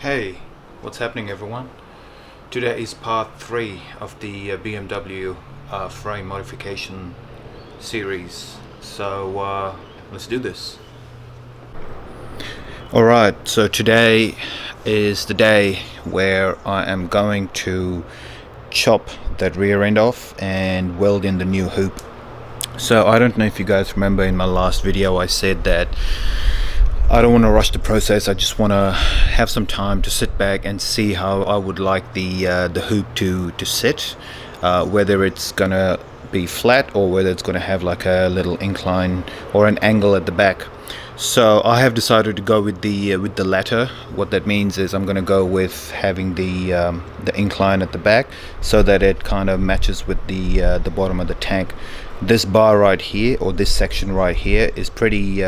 Hey, what's happening everyone? Today is part 3 of the BMW frame modification series. So let's do this. Alright, so today is the day where I am going to chop that rear end off and weld in the new hoop. So I don't know if you guys remember, in my last video I said that I don't want to rush the process. I just want to have some time to sit back and see how I would like the hoop to sit, whether it's gonna be flat or whether it's gonna have like a little incline or an angle at the back. So I have decided to go with the latter. What that means is I'm gonna go with having the incline at the back so that it kind of matches with the bottom of the tank. This bar right here, or this section right here, is pretty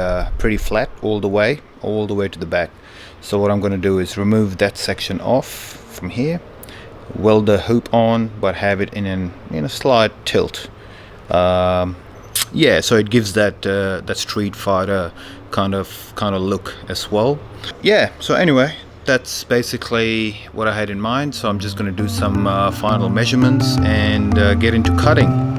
flat all the way to the back. So what I'm going to do is remove that section off from here, weld the hoop on, but have it in a slight tilt. Yeah, so it gives that Street Fighter kind of look as well. Yeah, so anyway, that's basically what I had in mind. So I'm just going to do some final measurements and get into cutting.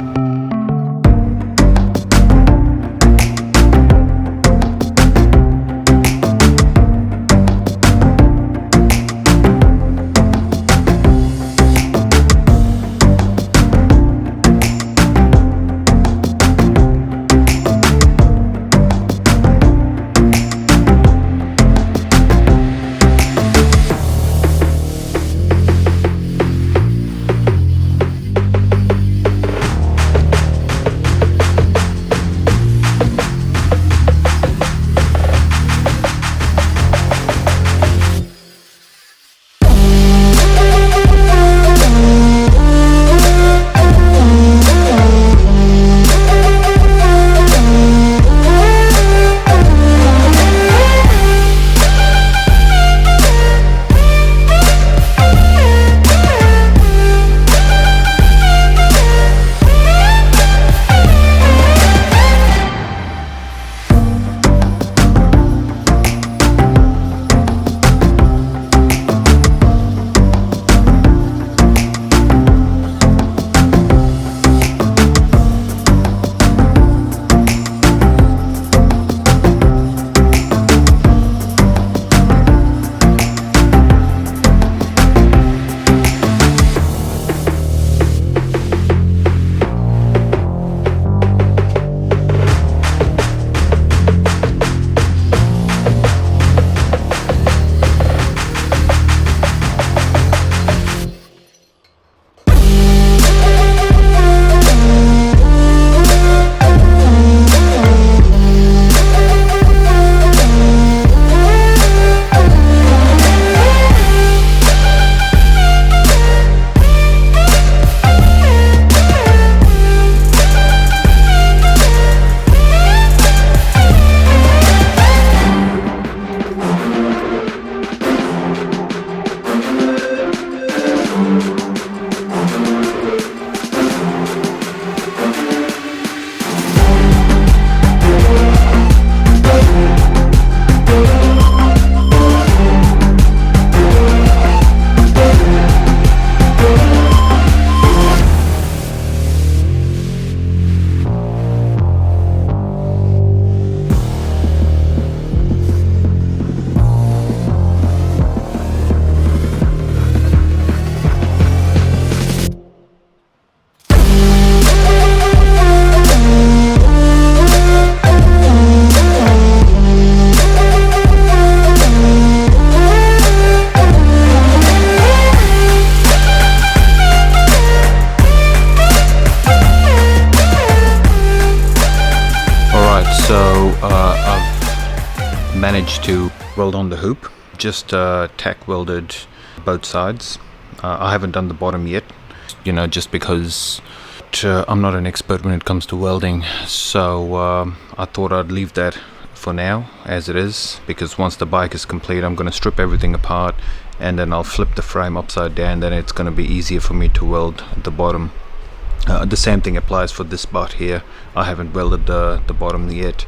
I've managed to weld on the hoop, just tack welded both sides. I haven't done the bottom yet, just because I'm not an expert when it comes to welding, so I thought I'd leave that for now as it is, because once the bike is complete I'm going to strip everything apart and then I'll flip the frame upside down. Then it's going to be easier for me to weld the bottom. The same thing applies for this part here. I haven't welded the bottom yet.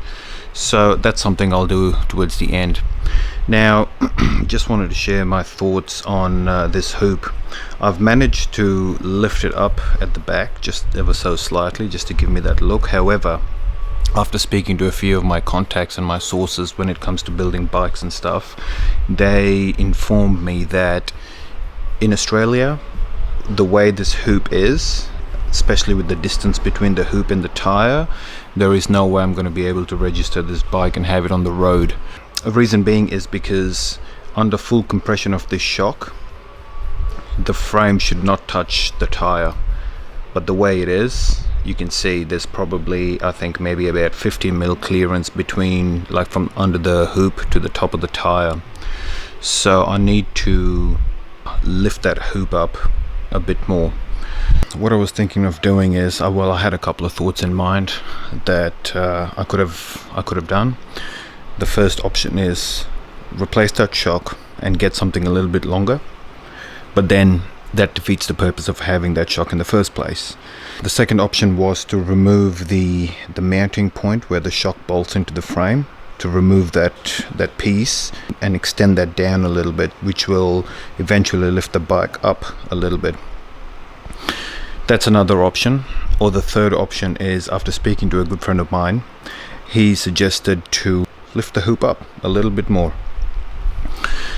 So that's something I'll do towards the end. Now, just wanted to share my thoughts on this hoop. I've managed to lift it up at the back just ever so slightly, just to give me that look. However, after speaking to a few of my contacts and my sources when it comes to building bikes and stuff, they informed me that in Australia, the way this hoop is, especially with the distance between the hoop and the tire, there is no way I'm going to be able to register this bike and have it on the road. A reason being is because under full compression of this shock, the frame should not touch the tire. But the way it is, you can see there's probably, I think, maybe about 50 mil clearance between, like from under the hoop to the top of the tire. So I need to lift that hoop up a bit more. What I was thinking of doing is, I had a couple of thoughts in mind that I could have done. The first option is replace that shock and get something a little bit longer, but then that defeats the purpose of having that shock in the first place. The second option was to remove the mounting point where the shock bolts into the frame, to remove that piece and extend that down a little bit, which will eventually lift the bike up a little bit. That's another option. Or the third option is, after speaking to a good friend of mine, he suggested to lift the hoop up a little bit more.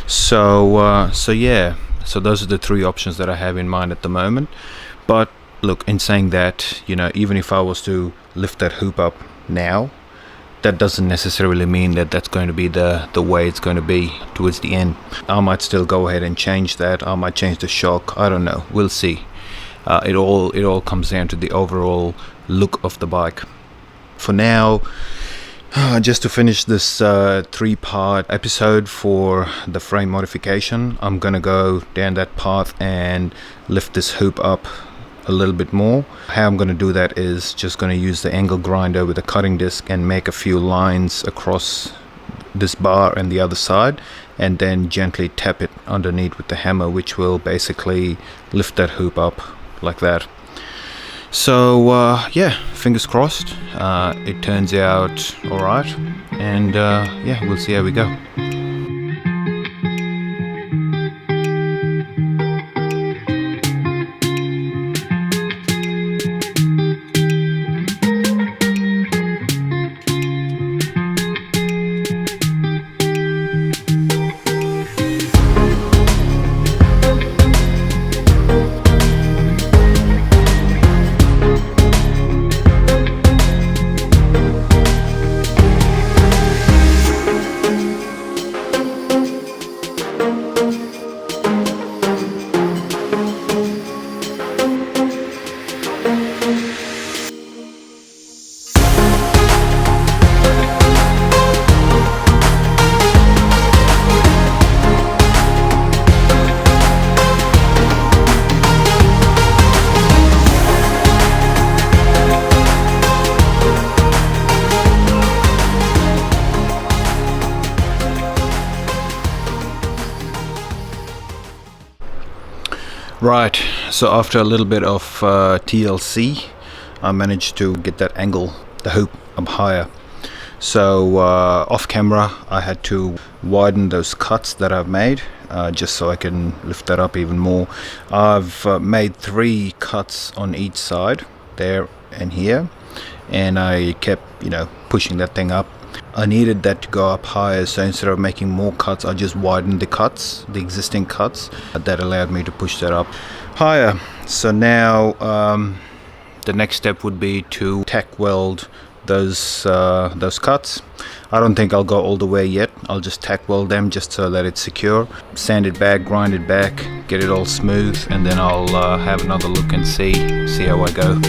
So those are the three options that I have in mind at the moment. But look, in saying that, even if I was to lift that hoop up now, that doesn't necessarily mean that that's going to be the way it's going to be towards the end. I might still go ahead and change that. I might change the shock. I don't know. We'll see. It all comes down to the overall look of the bike. For now, just to finish this 3-part episode for the frame modification, I'm gonna go down that path and lift this hoop up a little bit more. How I'm gonna do that is just gonna use the angle grinder with a cutting disc and make a few lines across this bar and the other side, and then gently tap it underneath with the hammer, which will basically lift that hoop up like that. So fingers crossed it turns out alright, and we'll see how we go. Right, so after a little bit of TLC, I managed to get that angle, the hoop, up higher. So off camera, I had to widen those cuts that I've made, just so I can lift that up even more. I've made 3 cuts on each side, there and here, and I kept, pushing that thing up. I needed that to go up higher, so instead of making more cuts, I just widened the cuts, the existing cuts. That allowed me to push that up higher. So now the next step would be to tack weld those cuts. I don't think I'll go all the way yet. I'll just tack weld them just so that it's secure. Sand it back, grind it back, get it all smooth, and then I'll have another look and see how I go.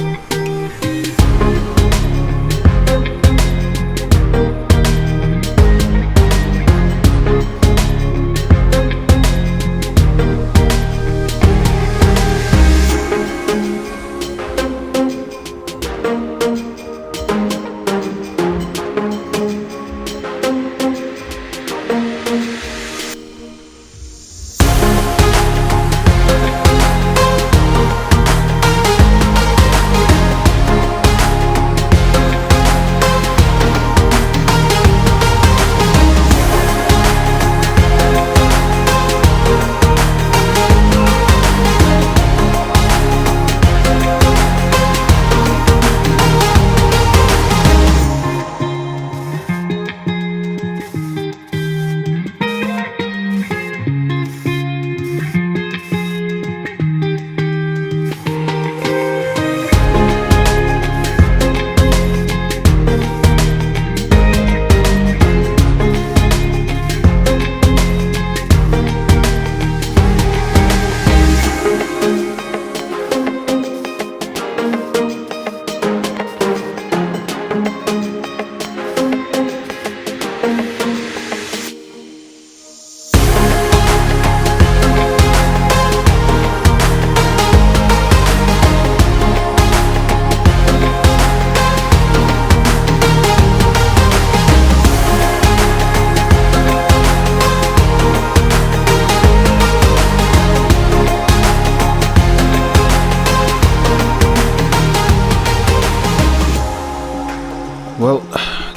Well,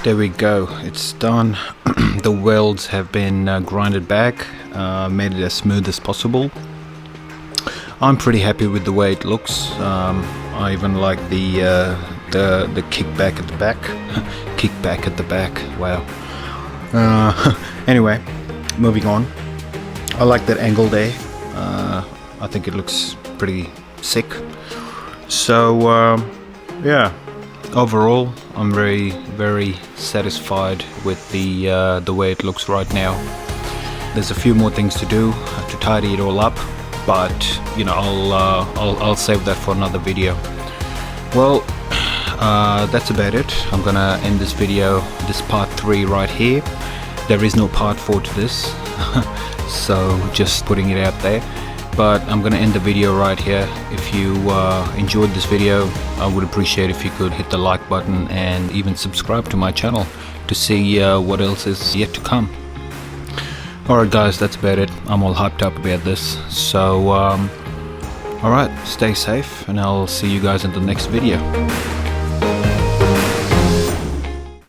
there we go, it's done. The welds have been grinded back, made it as smooth as possible. I'm pretty happy with the way it looks. I even like the kickback at the back. Kickback at the back, wow. Anyway, moving on. I like that angle there. I think it looks pretty sick. So yeah, overall I'm very satisfied with the way it looks right now. There's a few more things to do to tidy it all up, but you know, I'll save that for another video. Well, that's about it. I'm gonna end this video, this part 3 right here. There is no part 4 to this, so just putting it out there. But I'm gonna end the video right here. If you enjoyed this video, I would appreciate if you could hit the like button and even subscribe to my channel to see what else is yet to come. Alright guys, that's about it. I'm all hyped up about this. So alright, stay safe and I'll see you guys in the next video.